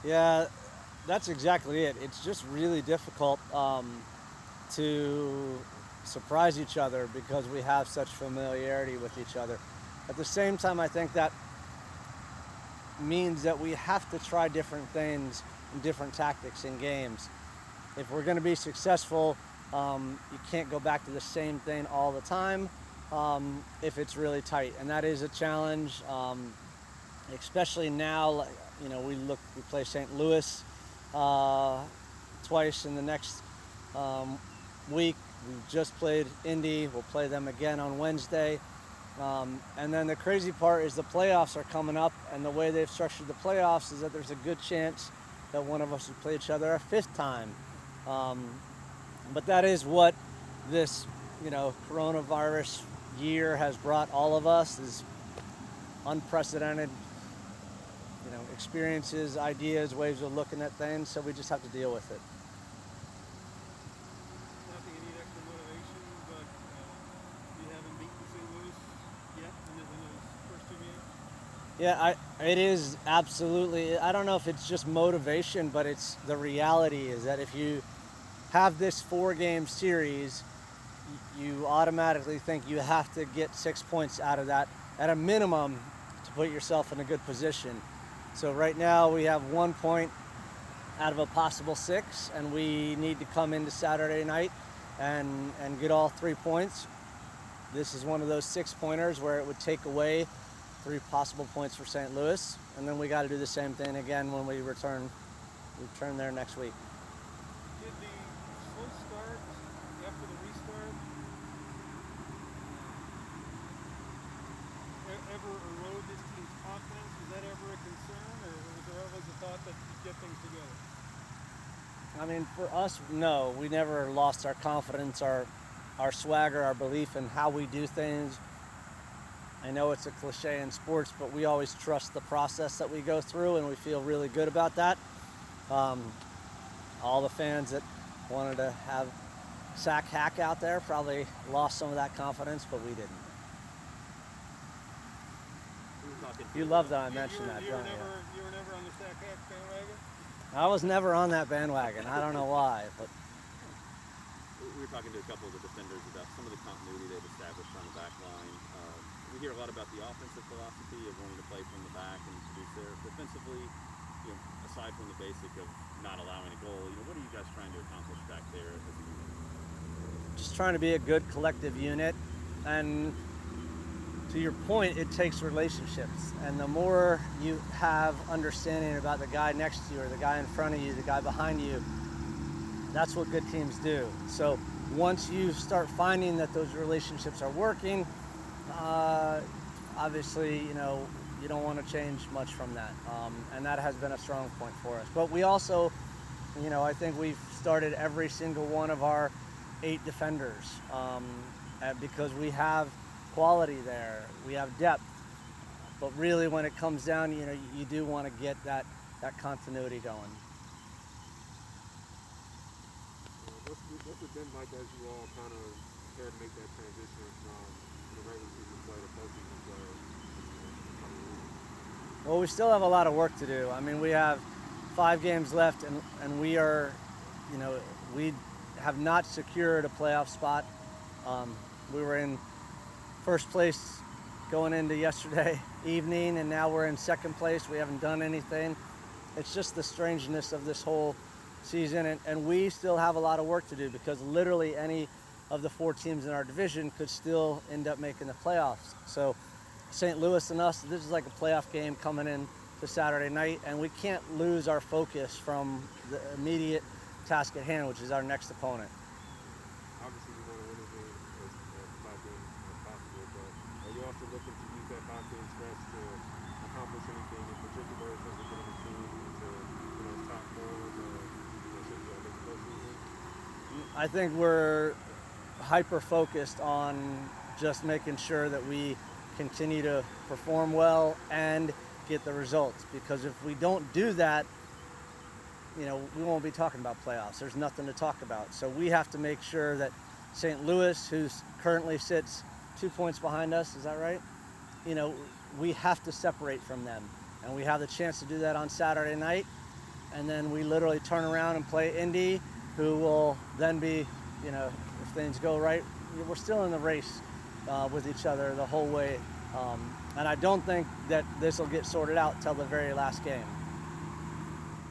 Yeah, that's exactly it. It's just really difficult to surprise each other because we have such familiarity with each other. At the same time, I think that means that we have to try different things and different tactics in games. If we're going to be successful, you can't go back to the same thing all the time if it's really tight, and that is a challenge. Especially now, we play St. Louis uh, twice in the next um, week. We just played Indy. We'll play them again on Wednesday. And then the crazy part is the playoffs are coming up, and the way they've structured the playoffs is that there's a good chance that one of us would play each other a fifth time. Um, but that is what this, coronavirus year has brought all of us, is unprecedented, experiences, ideas, ways of looking at things. So we just have to deal with it. Not that you need extra motivation, but you haven't beaten St. Louis yet in those first two games. Yeah, it is absolutely. I don't know if it's just motivation, but it's the reality is that if you have this 4 game series, you automatically think you have to get 6 points out of that at a minimum to put yourself in a good position. So right now we have 1 point out of a possible 6, and we need to come into Saturday night and get all 3 points. This is one of those 6 pointers where it would take away 3 possible points for St. Louis, and then we got to do the same thing again when we return there next week. Did the slow start after the restart ever erode this team's confidence? Was that ever a concern, or was there always a thought that you'd get things together? I mean, for us, no, we never lost our confidence, our swagger, our belief in how we do things. I know it's a cliche in sports, but we always trust the process that we go through, and we feel really good about that. Um, all the fans that wanted to have Sack Hack out there probably lost some of that confidence, but we didn't. We were talking You to love that I mentioned that, You don't were you? never on the Sack Hack bandwagon? I was never on that bandwagon. I don't know why, but we were talking to a couple of the defenders about some of the continuity they've established on the back line. We hear a lot about the offensive philosophy of wanting to play from the back and produce there. Defensively, aside from the basic of not allowing a goal, what are you guys trying to accomplish back there as a unit? just trying to be a good collective unit. And to your point, it takes relationships. And the more you have understanding about the guy next to you or the guy in front of you, the guy behind you, that's what good teams do. So once you start finding that those relationships are working, obviously, you don't want to change much from that. And that has been a strong point for us. But we also, I think we've started every single one of our 8 defenders because we have quality there. We have depth. But really, when it comes down, you do want to get that continuity going. What's it been like as you all kind of had to make that transition from regular season play to postseason play? Well, we still have a lot of work to do. I mean, we have 5 games left, and we are, we have not secured a playoff spot. We were in first place going into yesterday evening, and now we're in second place. We haven't done anything. It's just the strangeness of this whole season, and we still have a lot of work to do because literally any of the 4 teams in our division could still end up making the playoffs. So St. Louis and us, this is like a playoff game coming in to Saturday night, and we can't lose our focus from the immediate task at hand, which is our next opponent. Obviously, you want to win the game as 5 games as possible, but are you also looking to use that 5 game stretch to accomplish anything in particular in terms of getting the team to top 4 the postseason? I think we're hyper focused on just making sure that we continue to perform well and get the results, because if we don't do that, we won't be talking about playoffs. There's nothing to talk about. So we have to make sure that St. Louis, who currently sits 2 points behind us, is that right? We have to separate from them, and we have the chance to do that on Saturday night. and then we literally turn around and play Indy, who will then be, if things go right, we're still in the race with each other the whole way. And I don't think that this will get sorted out till the very last game.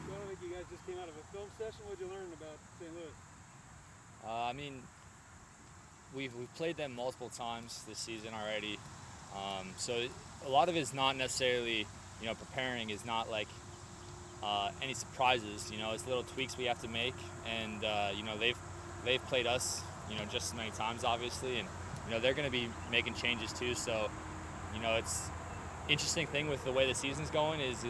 John, I think you guys just came out of a film session. What did you learn about St. Louis? I mean, we've played them multiple times this season already. So a lot of it is not necessarily, preparing is not like any surprises. It's little tweaks we have to make, and they've played us, just as many times, obviously, and they're going to be making changes too. So, it's interesting thing with the way the season's going is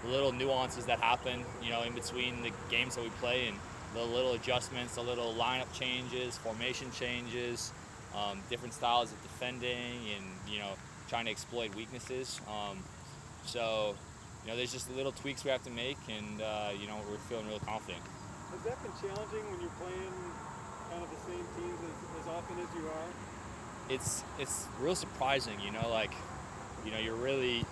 the little nuances that happen, in between the games that we play, and the little adjustments, the little lineup changes, formation changes, different styles of defending, and trying to exploit weaknesses. So, there's just little tweaks we have to make, and we're feeling really confident. Has that been challenging when you're playing kind of the same teams as often as you are? It's real surprising, you're really.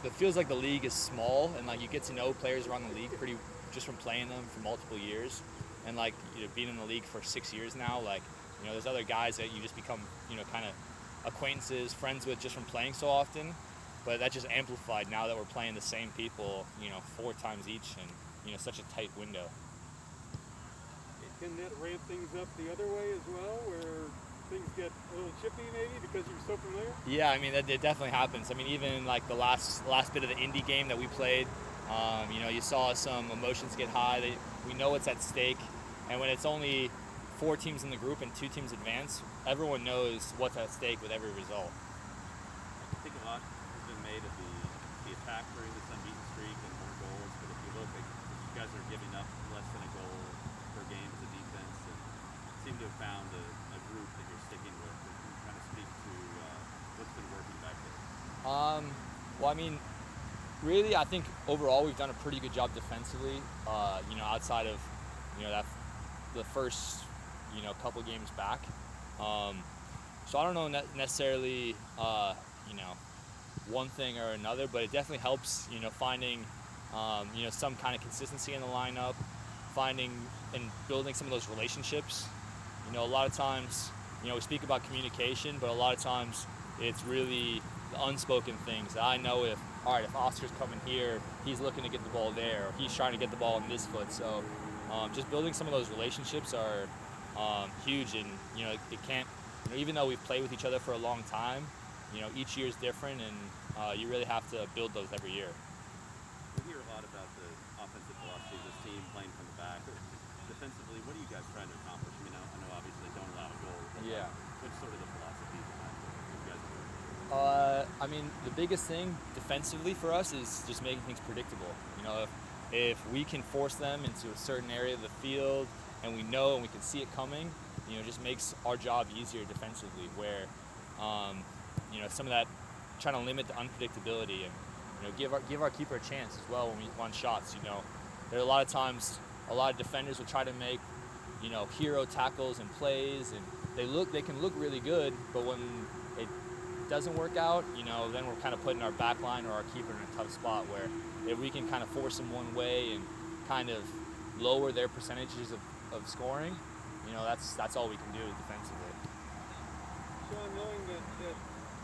It feels like the league is small, and like you get to know players around the league pretty just from playing them for multiple years, and like being in the league for 6 years now. Like there's other guys that you just become kind of acquaintances, friends with just from playing so often. But that just amplified now that we're playing the same people, 4 times each, and such a tight window. Can that ramp things up the other way as well, where things get a little chippy maybe because you're so familiar? Yeah, I mean it definitely happens. I mean even like the last bit of the Indy game that we played, you saw some emotions get high. We know what's at stake, and when it's only 4 teams in the group and 2 teams advance, everyone knows what's at stake with every result. I think a lot has been made of the attack during this unbeaten streak and more goals, but if you look, you guys are giving up less than a goal per game as a defense, and seem to have found a group that you're sticking with. Can you kind of speak to what's been working back there? Well, I mean, really, I think overall we've done a pretty good job defensively. Outside of the first couple games back. So I don't know necessarily one thing or another, but it definitely helps finding some kind of consistency in the lineup, finding and building some of those relationships. A lot of times we speak about communication, but a lot of times it's really the unspoken things that I know if Oscar's coming here, he's looking to get the ball there, or he's trying to get the ball in this foot. So just building some of those relationships are huge, and it can't. Even though we've played with each other for a long time, each year is different, and you really have to build those every year. We hear a lot about the offensive philosophy of this team playing from the back. Defensively, what are you guys trying to accomplish? I know obviously don't allow a goal. But Yeah. What's sort of the philosophy behind what you guys are doing? I mean, the biggest thing defensively for us is just making things predictable. If we can force them into a certain area of the field, and we know and we can see it coming, it just makes our job easier defensively. Where, some of that, trying to limit the unpredictability and give our keeper a chance as well when we want shots. There are a lot of times a lot of defenders will try to make hero tackles and plays, and they can look really good, but when it doesn't work out, then we're kind of putting our back line or our keeper in a tough spot where if we can kind of force them one way and kind of lower their percentages of scoring, that's all we can do defensively. Sean, knowing that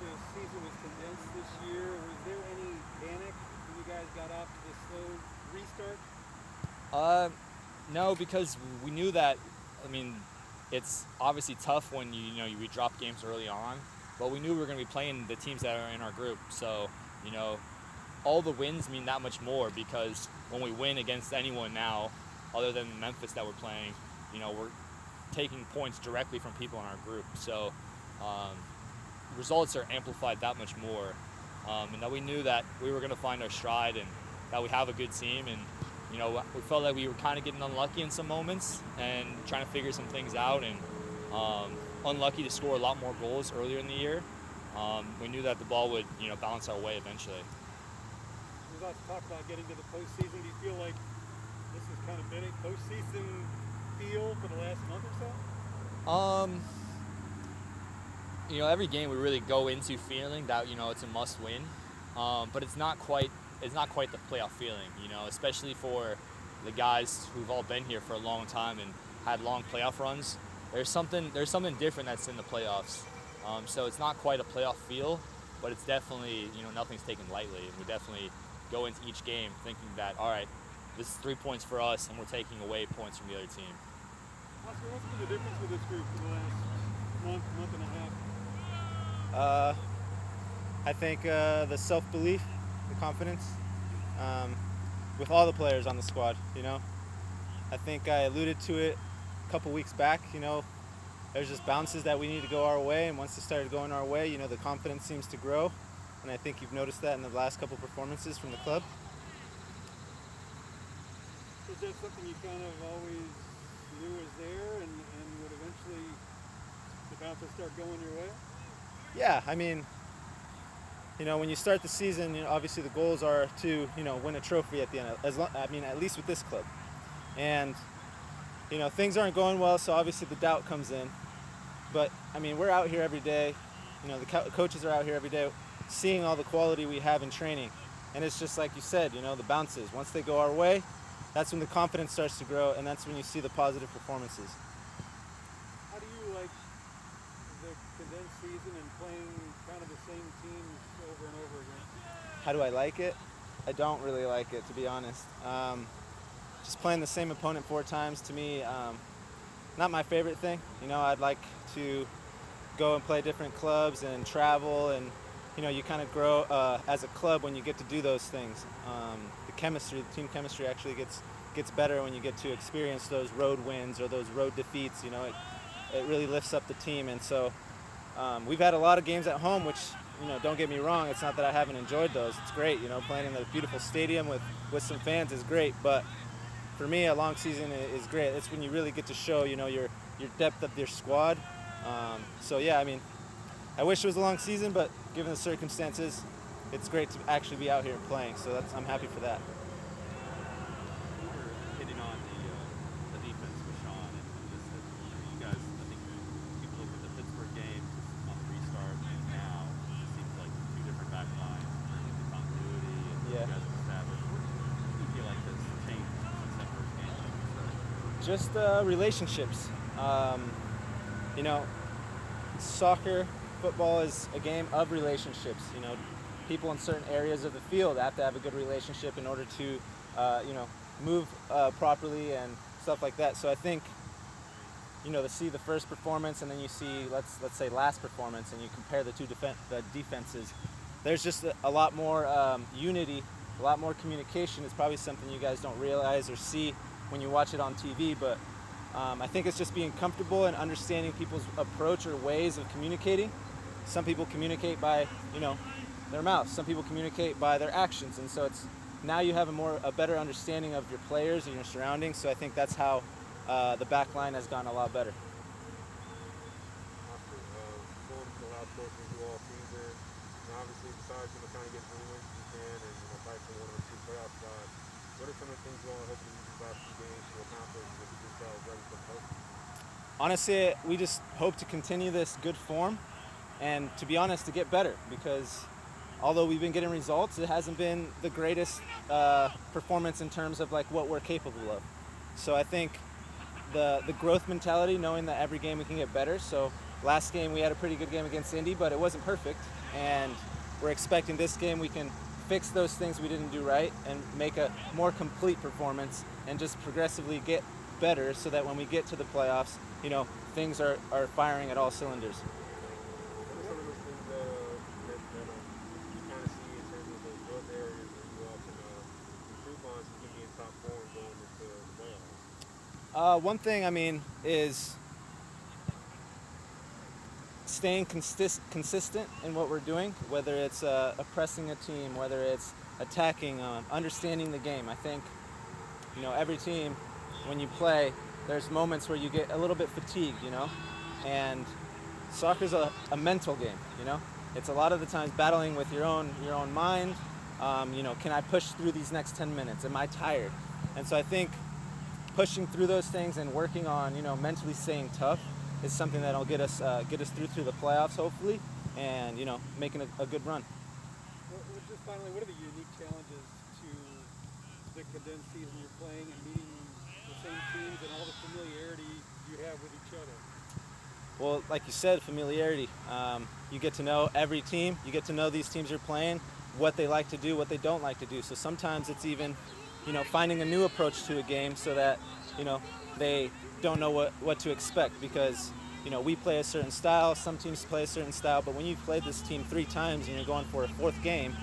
the season was condensed this year, was there any panic when you guys got off to the slow restart? No, because we knew that. I mean, it's obviously tough when you drop games early on, but we knew we were going to be playing the teams that are in our group. So, all the wins mean that much more, because when we win against anyone now, other than Memphis that we're playing, we're taking points directly from people in our group. So, results are amplified that much more, and that we knew that we were going to find our stride and that we have a good team, and we felt like we were kind of getting unlucky in some moments and trying to figure some things out, and unlucky to score a lot more goals earlier in the year. We knew that the ball would bounce our way eventually. There's lots of talk about getting to the postseason. Do you feel like this has kind of been a postseason feel for the last month or so? Every game we really go into feeling that it's a must win, but it's not quite the playoff feeling, you know, especially for the guys who've all been here for a long time and had long playoff runs. There's something different that's in the playoffs. So it's not quite a playoff feel, but it's definitely, you know, nothing's taken lightly, and we definitely go into each game thinking that, all right, this is 3 points for us, and we're taking away points from the other team. Oscar, what's been the difference with this group for the last month and a half? I think the self-belief, the confidence, with all the players on the squad, you know. I think I alluded to it a couple weeks back, you know. There's just bounces that we need to go our way, and once it started going our way, you know, the confidence seems to grow, and I think you've noticed that in the last couple performances from the club. Is that something you kind of always knew was there and would eventually the bounces start going your way? Yeah, I mean, you know, when you start the season, you know, obviously the goals are to, you know, win a trophy at the end. At least with this club, and you know, things aren't going well, so obviously the doubt comes in. But I mean, we're out here every day. You know, the coaches are out here every day, seeing all the quality we have in training, and it's just like you said, you know, the bounces. Once they go our way, that's when the confidence starts to grow, and that's when you see the positive performances. How do you like the condensed season and playing kind of the same teams over and over again? How do I like it? I don't really like it, to be honest. Just playing the same opponent 4 times, to me, not my favorite thing. You know, I'd like to go and play different clubs and travel, and you know, you kind of grow as a club when you get to do those things. The team chemistry actually gets better when you get to experience those road wins or those road defeats. You know, it really lifts up the team, and so we've had a lot of games at home, which, you know, don't get me wrong, it's not that I haven't enjoyed those. It's great, you know, playing in the beautiful stadium with some fans is great, but for me, a long season is great. It's when you really get to show, you know, your depth of your squad. So yeah, I mean, I wish it was a long season, but given the circumstances, it's great to actually be out here and playing. So I'm happy for that. We were hitting on the defense with Sean, and just that, you guys, I think people look at the Pittsburgh game on the restart, and now it seems like 2 different back lines, the continuity, and you guys have established. What do you feel like has changed since that first game? Just relationships. You know, soccer, football is a game of relationships. You know, people in certain areas of the field have to have a good relationship in order to, you know, move properly and stuff like that. So I think, you know, to see the first performance and then you see, let's say, last performance, and you compare the two defenses, there's just a lot more unity, a lot more communication. It's probably something you guys don't realize or see when you watch it on TV, but I think it's just being comfortable and understanding people's approach or ways of communicating. Some people communicate by, you know, their mouth. Some people communicate by their actions, and so it's now you have a better understanding of your players and your surroundings. So I think that's how the back line has gotten a lot better. Oscar, going to allow coaching do all season, and obviously besides, you know, trying to get 3 wins if you can, and, you know, fight for 1 or 2 playoff spots, what are some of the things you all hope in these last 2 games to accomplish to get yourselves ready for the postseason? Honestly, we just hope to continue this good form, and to be honest, to get better, because although we've been getting results, it hasn't been the greatest performance in terms of like what we're capable of. So I think the growth mentality, knowing that every game we can get better. So last game we had a pretty good game against Indy, but it wasn't perfect, and we're expecting this game we can fix those things we didn't do right and make a more complete performance and just progressively get better so that when we get to the playoffs, you know, things are firing at all cylinders. What are some of those things that you kind of see in terms of those growth areas that you all can improve on so you can be in top form going into the playoffs? One thing, I mean, is staying consistent in what we're doing, whether it's oppressing a team, whether it's attacking, understanding the game. I think, you know, every team, when you play, there's moments where you get a little bit fatigued, you know, and soccer's a mental game, you know. It's a lot of the times battling with your own mind. You know, can I push through these next 10 minutes? Am I tired? And so I think pushing through those things and working on, you know, mentally staying tough is something that'll get us through the playoffs, hopefully, and, you know, making a good run. Just finally, what are the unique challenges to the condensed season you're playing and meeting the same teams and all the familiarity you have with each other? Well, like you said, familiarity. You get to know every team. You get to know these teams you're playing, what they like to do, what they don't like to do. So sometimes it's even, finding a new approach to a game so that, they don't know what to expect because, we play a certain style, some teams play a certain style, but when you've played this team 3 times and you're going for a 4th game,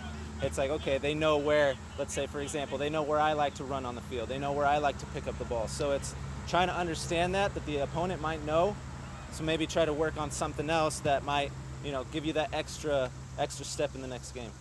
it's like, okay, they know where, let's say, for example, they know where I like to run on the field. They know where I like to pick up the ball. So it's trying to understand that the opponent might know. So maybe try to work on something else that might, give you that extra step in the next game.